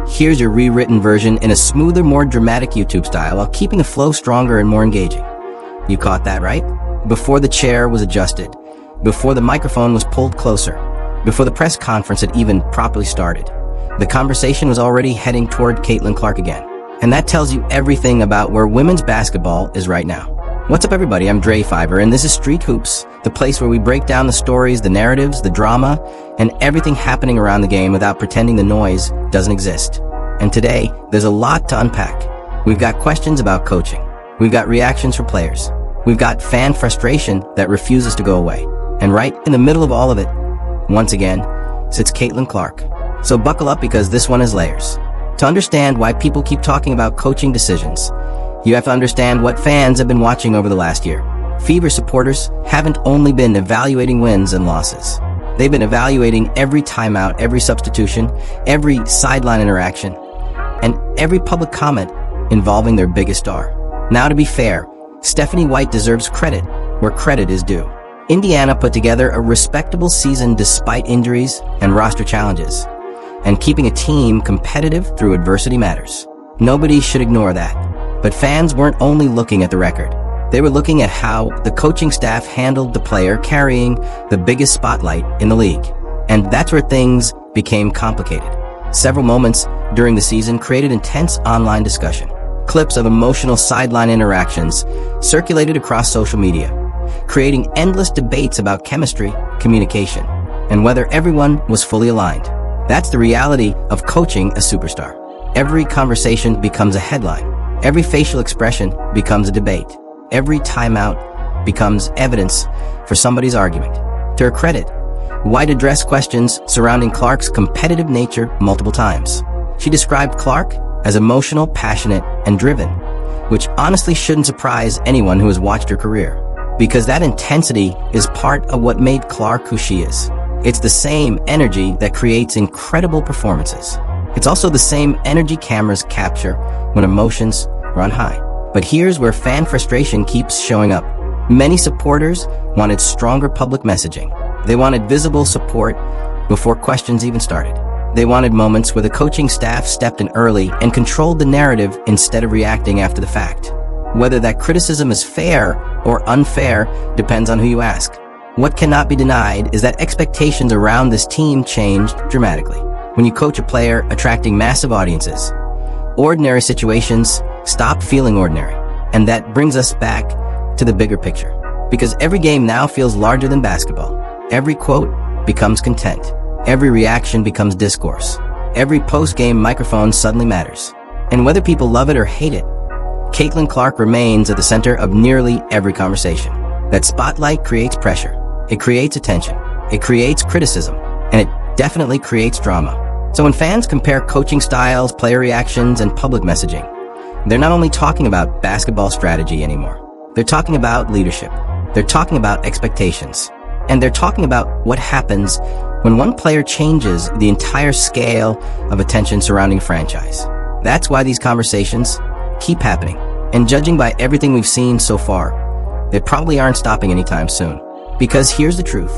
Here's your rewritten version in a smoother, more dramatic YouTube style while keeping the flow stronger and more engaging. You caught that, right? Before the chair was adjusted, before the microphone was pulled closer, before the press conference had even properly started, the conversation was already heading toward Caitlin Clark again. And that tells you everything about where women's basketball is right now. What's up, everybody? I'm Dre Fiver, and this is Street Hoops, the place where we break down the stories, the narratives, the drama, and everything happening around the game without pretending the noise doesn't exist. And today, there's a lot to unpack. We've got questions about coaching. We've got reactions from players. We've got fan frustration that refuses to go away. And right in the middle of all of it, once again, sits Caitlin Clark. So buckle up, because this one is layers. To understand why people keep talking about coaching decisions, you have to understand what fans have been watching over the last year. Fever supporters haven't only been evaluating wins and losses. They've been evaluating every timeout, every substitution, every sideline interaction, and every public comment involving their biggest star. Now, to be fair, Stephanie White deserves credit where credit is due. Indiana put together a respectable season despite injuries and roster challenges, and keeping a team competitive through adversity matters. Nobody should ignore that. But fans weren't only looking at the record. They were looking at how the coaching staff handled the player carrying the biggest spotlight in the league. And that's where things became complicated. Several moments during the season created intense online discussion. Clips of emotional sideline interactions circulated across social media, creating endless debates about chemistry, communication, and whether everyone was fully aligned. That's the reality of coaching a superstar. Every conversation becomes a headline. Every facial expression becomes a debate. Every timeout becomes evidence for somebody's argument. To her credit, White addressed questions surrounding Clark's competitive nature multiple times. She described Clark as emotional, passionate, and driven, which honestly shouldn't surprise anyone who has watched her career, because that intensity is part of what made Clark who she is. It's the same energy that creates incredible performances. It's also the same energy cameras capture when emotions run high. But here's where fan frustration keeps showing up. Many supporters wanted stronger public messaging. They wanted visible support before questions even started. They wanted moments where the coaching staff stepped in early and controlled the narrative instead of reacting after the fact. Whether that criticism is fair or unfair depends on who you ask. What cannot be denied is that expectations around this team changed dramatically. When you coach a player attracting massive audiences, ordinary situations stop feeling ordinary. And that brings us back to the bigger picture. Because every game now feels larger than basketball. Every quote becomes content. Every reaction becomes discourse. Every post-game microphone suddenly matters. And whether people love it or hate it, Caitlin Clark remains at the center of nearly every conversation. That spotlight creates pressure. It creates attention. It creates criticism. And it definitely creates drama. So when fans compare coaching styles, player reactions, and public messaging, they're not only talking about basketball strategy anymore. They're talking about leadership. They're talking about expectations. And they're talking about what happens when one player changes the entire scale of attention surrounding a franchise. That's why these conversations keep happening. And judging by everything we've seen so far, they probably aren't stopping anytime soon. Because here's the truth.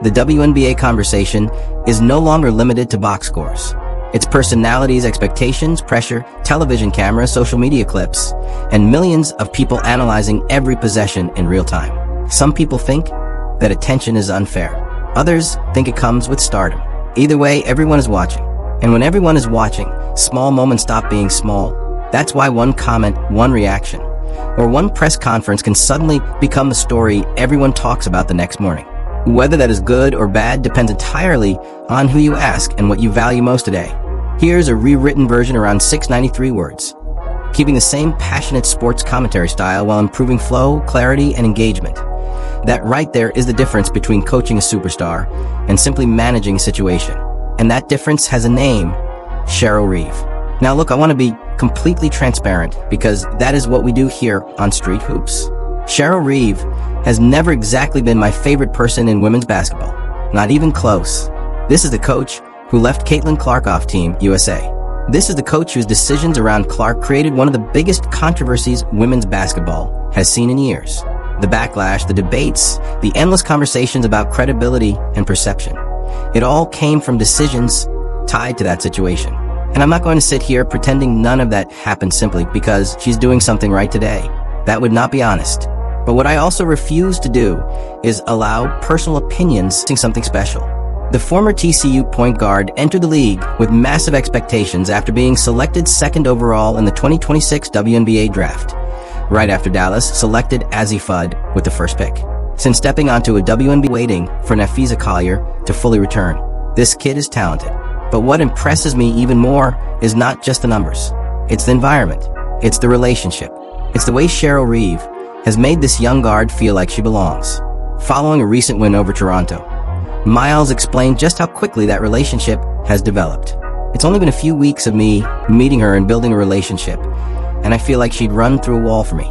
The WNBA conversation is no longer limited to box scores. It's personalities, expectations, pressure, television cameras, social media clips, and millions of people analyzing every possession in real time. Some people think that attention is unfair. Others think it comes with stardom. Either way, everyone is watching. And when everyone is watching, small moments stop being small. That's why one comment, one reaction, or one press conference can suddenly become the story everyone talks about the next morning. Whether that is good or bad depends entirely on who you ask and what you value most today. Here's a rewritten version around 693 words, keeping the same passionate sports commentary style while improving flow, clarity, and engagement. That right there is the difference between coaching a superstar and simply managing a situation. And that difference has a name: Cheryl Reeve. Now look, I want to be completely transparent, because that is what we do here on Street Hoops. Cheryl Reeve has never exactly been my favorite person in women's basketball. Not even close. This is the coach who left Caitlin Clark off Team USA. This is the coach whose decisions around Clark created one of the biggest controversies women's basketball has seen in years. The backlash, the debates, the endless conversations about credibility and perception. It all came from decisions tied to that situation. And I'm not going to sit here pretending none of that happened simply because she's doing something right today. That would not be honest. But what I also refuse to do is allow personal opinions to something special. The former TCU point guard entered the league with massive expectations after being selected second overall in the 2026 WNBA draft, right after Dallas selected Azzi Fudd with the first pick. Since stepping onto a WNBA waiting for Nafisa Collier to fully return, this kid is talented. But what impresses me even more is not just the numbers. It's the environment. It's the relationship. It's the way Cheryl Reeve has made this young guard feel like she belongs. Following a recent win over Toronto, Miles explained just how quickly that relationship has developed. It's only been a few weeks of me meeting her and building a relationship, and I feel like she'd run through a wall for me.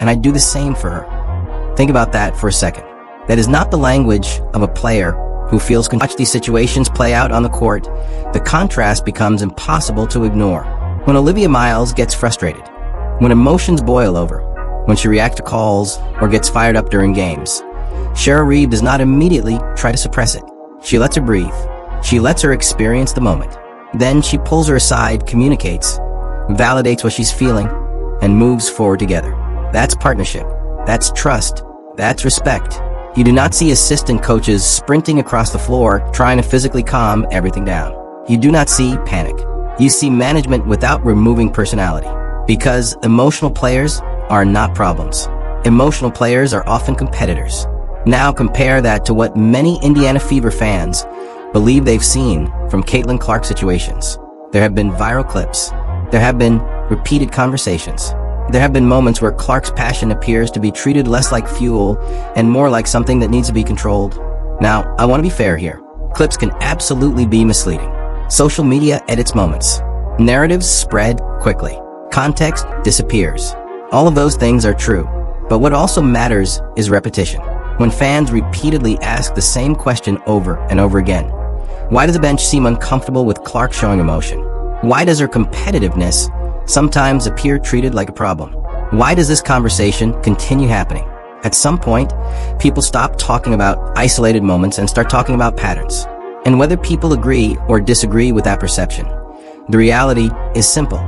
And I'd do the same for her. Think about that for a second. That is not the language of a player who feels can watch these situations play out on the court. The contrast becomes impossible to ignore. When Olivia Miles gets frustrated, when emotions boil over, when she reacts to calls or gets fired up during games, Cheryl Reeve does not immediately try to suppress it. She lets her breathe. She lets her experience the moment. Then she pulls her aside, communicates, validates what she's feeling, and moves forward together. That's partnership. That's trust. That's respect. You do not see assistant coaches sprinting across the floor trying to physically calm everything down. You do not see panic. You see management without removing personality. Because emotional players are not problems. Emotional players are often competitors. Now compare that to what many Indiana Fever fans believe they've seen from Caitlin Clark situations. There have been viral clips. There have been repeated conversations. There have been moments where Clark's passion appears to be treated less like fuel and more like something that needs to be controlled. Now, I want to be fair here. Clips can absolutely be misleading. Social media edits moments. Narratives spread quickly. Context disappears. All of those things are true. But what also matters is repetition. When fans repeatedly ask the same question over and over again, why does the bench seem uncomfortable with Clark showing emotion? Why does her competitiveness sometimes appear treated like a problem? Why does this conversation continue happening? At some point, people stop talking about isolated moments and start talking about patterns. And whether people agree or disagree with that perception, the reality is simple.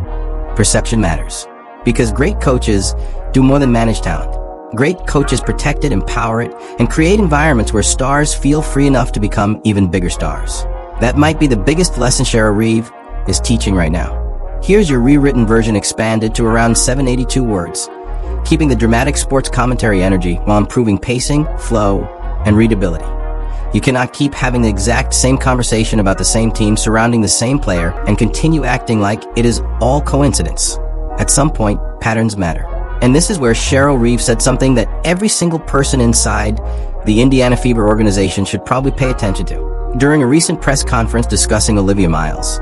Perception matters. Because great coaches do more than manage talent. Great coaches protect it, empower it, and create environments where stars feel free enough to become even bigger stars. That might be the biggest lesson Cheryl Reeve is teaching right now. Here's your rewritten version expanded to around 782 words, keeping the dramatic sports commentary energy while improving pacing, flow, and readability. You cannot keep having the exact same conversation about the same team surrounding the same player and continue acting like it is all coincidence. At some point, patterns matter. And this is where Cheryl Reeve said something that every single person inside the Indiana Fever organization should probably pay attention to. During a recent press conference discussing Olivia Miles,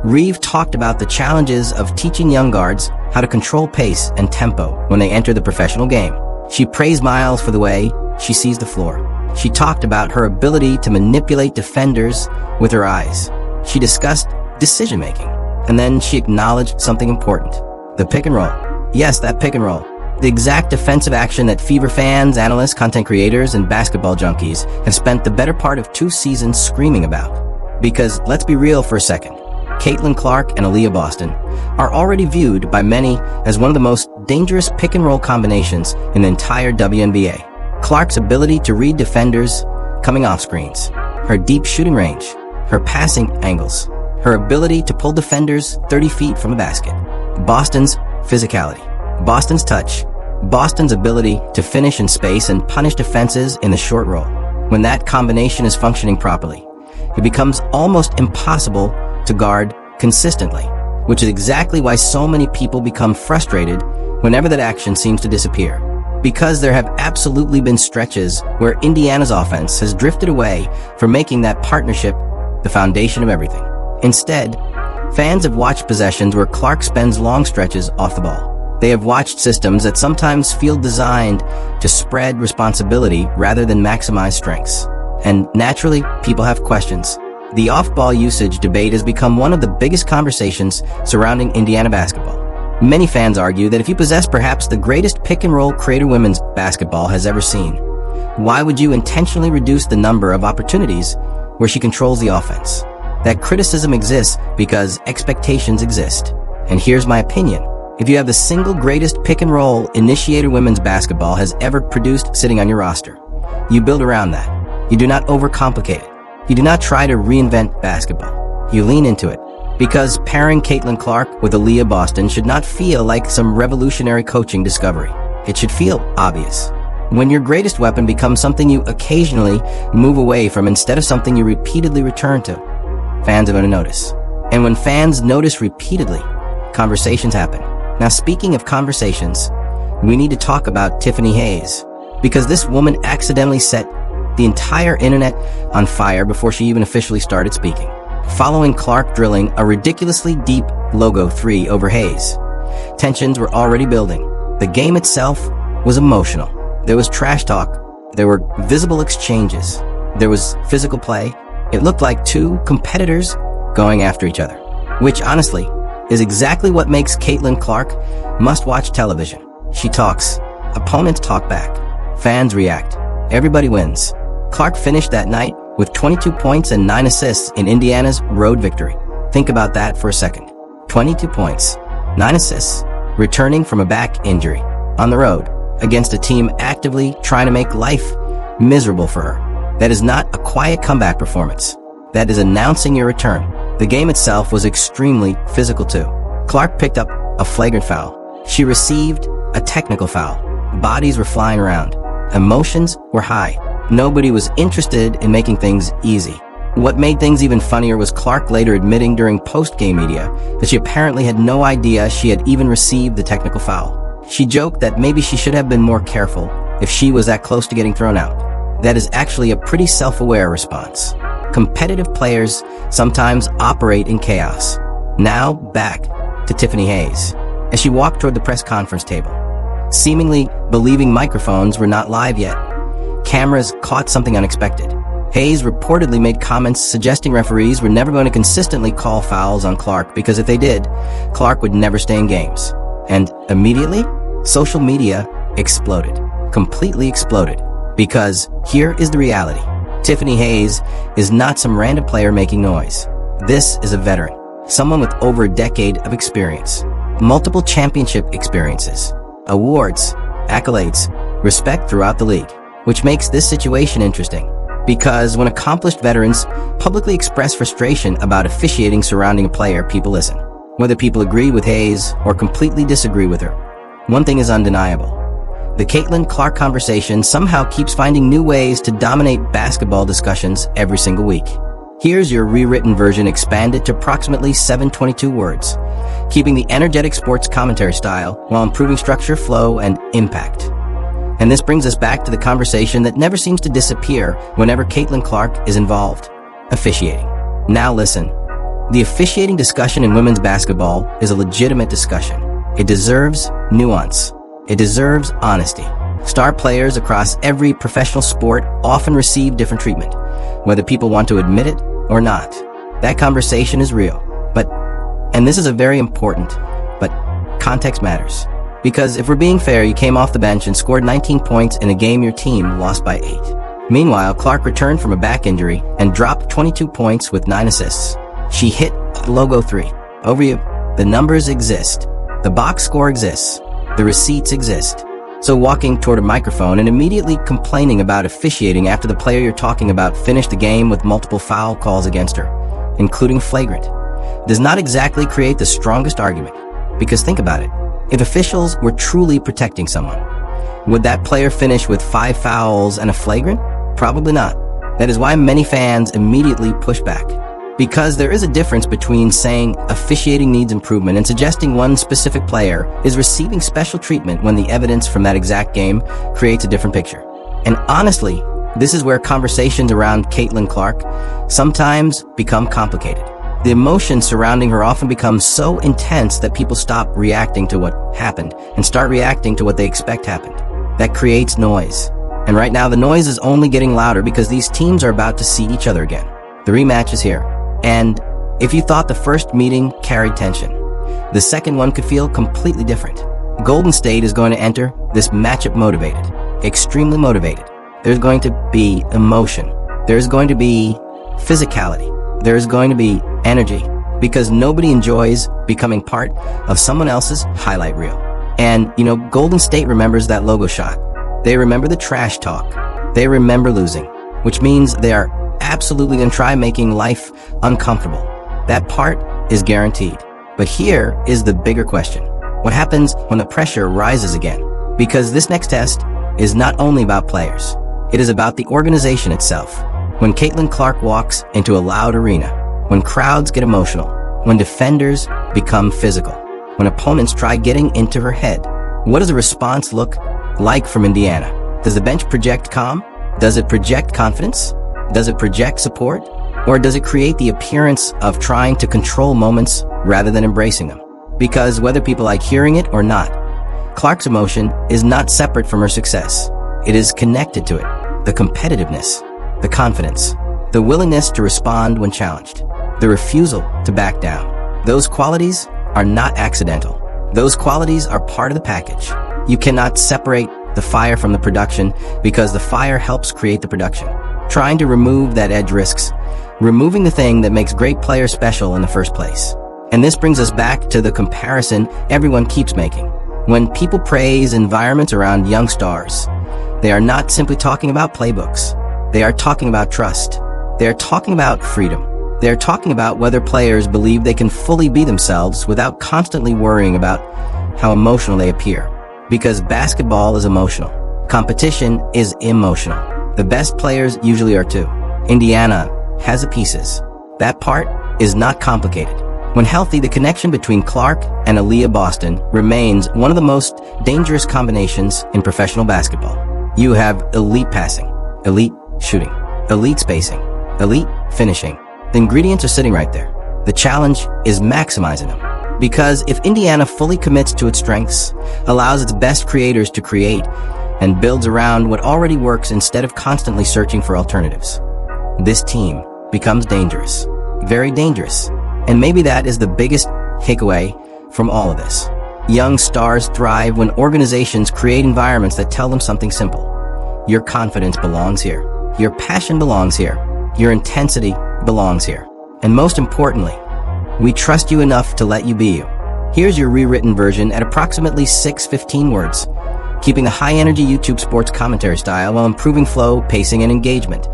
Reeve talked about the challenges of teaching young guards how to control pace and tempo when they enter the professional game. She praised Miles for the way she sees the floor. She talked about her ability to manipulate defenders with her eyes. She discussed decision-making. And then she acknowledged something important. The pick and roll. Yes, that pick and roll. The exact defensive action that Fever fans, analysts, content creators, and basketball junkies have spent the better part of 2 seasons screaming about. Because, let's be real for a second, Caitlin Clark and Aaliyah Boston are already viewed by many as one of the most dangerous pick and roll combinations in the entire WNBA. Clark's ability to read defenders coming off screens, her deep shooting range, her passing angles, her ability to pull defenders 30 feet from the basket. Boston's physicality, Boston's touch, Boston's ability to finish in space and punish defenses in the short roll. When that combination is functioning properly, it becomes almost impossible to guard consistently, which is exactly why so many people become frustrated whenever that action seems to disappear. Because there have absolutely been stretches where Indiana's offense has drifted away from making that partnership the foundation of everything. Instead, fans have watched possessions where Clark spends long stretches off the ball. They have watched systems that sometimes feel designed to spread responsibility rather than maximize strengths. And naturally, people have questions. The off-ball usage debate has become one of the biggest conversations surrounding Indiana basketball. Many fans argue that if you possess perhaps the greatest pick-and-roll creator women's basketball has ever seen, why would you intentionally reduce the number of opportunities where she controls the offense? That criticism exists because expectations exist. And here's my opinion. If you have the single greatest pick-and-roll initiator women's basketball has ever produced sitting on your roster, you build around that. You do not overcomplicate it. You do not try to reinvent basketball. You lean into it. Because pairing Caitlin Clark with Aaliyah Boston should not feel like some revolutionary coaching discovery. It should feel obvious. When your greatest weapon becomes something you occasionally move away from instead of something you repeatedly return to, fans are going to notice. And when fans notice repeatedly, conversations happen. Now, speaking of conversations, we need to talk about Tiffany Hayes, because this woman accidentally set the entire internet on fire before she even officially started speaking. Following Clark drilling a ridiculously deep logo 3 over Hayes, tensions were already building. The game itself was emotional. There was trash talk. There were visible exchanges. There was physical play. It looked like two competitors going after each other, which honestly is exactly what makes Caitlin Clark must-watch television. She talks. Opponents talk back. Fans react. Everybody wins. Clark finished that night with 22 points and 9 assists in Indiana's road victory. Think about that for a second. 22 points, 9 assists, returning from a back injury, on the road, against a team actively trying to make life miserable for her. That is not a quiet comeback performance. That is announcing your return. The game itself was extremely physical too. Clark picked up a flagrant foul. She received a technical foul. Bodies were flying around. Emotions were high. Nobody was interested in making things easy. What made things even funnier was Clark later admitting during post-game media that she apparently had no idea she had even received the technical foul. She joked that maybe she should have been more careful if she was that close to getting thrown out. That is actually a pretty self-aware response. Competitive players sometimes operate in chaos. Now back to Tiffany Hayes, as she walked toward the press conference table, seemingly believing microphones were not live yet. Cameras caught something unexpected. Hayes reportedly made comments suggesting referees were never going to consistently call fouls on Clark because if they did, Clark would never stay in games. And immediately, social media exploded. Completely exploded. Because here is the reality. Tiffany Hayes is not some random player making noise. This is a veteran. Someone with over a decade of experience. Multiple championship experiences. Awards, accolades, respect throughout the league. Which makes this situation interesting, because when accomplished veterans publicly express frustration about officiating surrounding a player, people listen. Whether people agree with Hayes or completely disagree with her, one thing is undeniable. The Caitlin Clark conversation somehow keeps finding new ways to dominate basketball discussions every single week. Here's your rewritten version expanded to approximately 722 words, keeping the energetic sports commentary style while improving structure, flow, and impact. And this brings us back to the conversation that never seems to disappear whenever Caitlin Clark is involved. Officiating. Now listen. The officiating discussion in women's basketball is a legitimate discussion. It deserves nuance. It deserves honesty. Star players across every professional sport often receive different treatment, whether people want to admit it or not. That conversation is real. And this is a very important, but context matters. Because if we're being fair, you came off the bench and scored 19 points in a game your team lost by 8. Meanwhile, Clark returned from a back injury and dropped 22 points with 9 assists. She hit logo 3. Over you. The numbers exist. The box score exists. The receipts exist. So walking toward a microphone and immediately complaining about officiating after the player you're talking about finished the game with multiple foul calls against her, including flagrant, does not exactly create the strongest argument. Because think about it. If officials were truly protecting someone, would that player finish with 5 fouls and a flagrant? Probably not. That is why many fans immediately push back. Because there is a difference between saying officiating needs improvement and suggesting one specific player is receiving special treatment when the evidence from that exact game creates a different picture. And honestly, this is where conversations around Caitlin Clark sometimes become complicated. The emotions surrounding her often become so intense that people stop reacting to what happened and start reacting to what they expect happened. That creates noise. And right now the noise is only getting louder because these teams are about to see each other again. The rematch is here. And if you thought the first meeting carried tension, the second one could feel completely different. Golden State is going to enter this matchup motivated, extremely motivated. There's going to be emotion. There's going to be physicality. There is going to be energy, because nobody enjoys becoming part of someone else's highlight reel. And, Golden State remembers that logo shot. They remember the trash talk. They remember losing, which means they are absolutely going to try making life uncomfortable. That part is guaranteed. But here is the bigger question. What happens when the pressure rises again? Because this next test is not only about players. It is about the organization itself. When Caitlin Clark walks into a loud arena, when crowds get emotional, when defenders become physical, when opponents try getting into her head, what does the response look like from Indiana? Does the bench project calm? Does it project confidence? Does it project support? Or does it create the appearance of trying to control moments rather than embracing them? Because whether people like hearing it or not, Clark's emotion is not separate from her success. It is connected to it. The competitiveness, the confidence, the willingness to respond when challenged, the refusal to back down. Those qualities are not accidental. Those qualities are part of the package. You cannot separate the fire from the production because the fire helps create the production. Trying to remove that edge risks removing the thing that makes great players special in the first place. And this brings us back to the comparison everyone keeps making. When people praise environments around young stars, they are not simply talking about playbooks. They are talking about trust. They are talking about freedom. They are talking about whether players believe they can fully be themselves without constantly worrying about how emotional they appear. Because basketball is emotional. Competition is emotional. The best players usually are too. Indiana has the pieces. That part is not complicated. When healthy, the connection between Clark and Aaliyah Boston remains one of the most dangerous combinations in professional basketball. You have elite passing, elite shooting, elite spacing, elite finishing. The ingredients are sitting right there. The challenge is maximizing them. Because if Indiana fully commits to its strengths, allows its best creators to create, and builds around what already works instead of constantly searching for alternatives, this team becomes dangerous. Very dangerous. And maybe that is the biggest takeaway from all of this. Young stars thrive when organizations create environments that tell them something simple. Your confidence belongs here. Your passion belongs here. Your intensity belongs here. And most importantly, we trust you enough to let you be you. Here's your rewritten version at approximately 615 words, keeping the high-energy YouTube sports commentary style while improving flow, pacing, and engagement.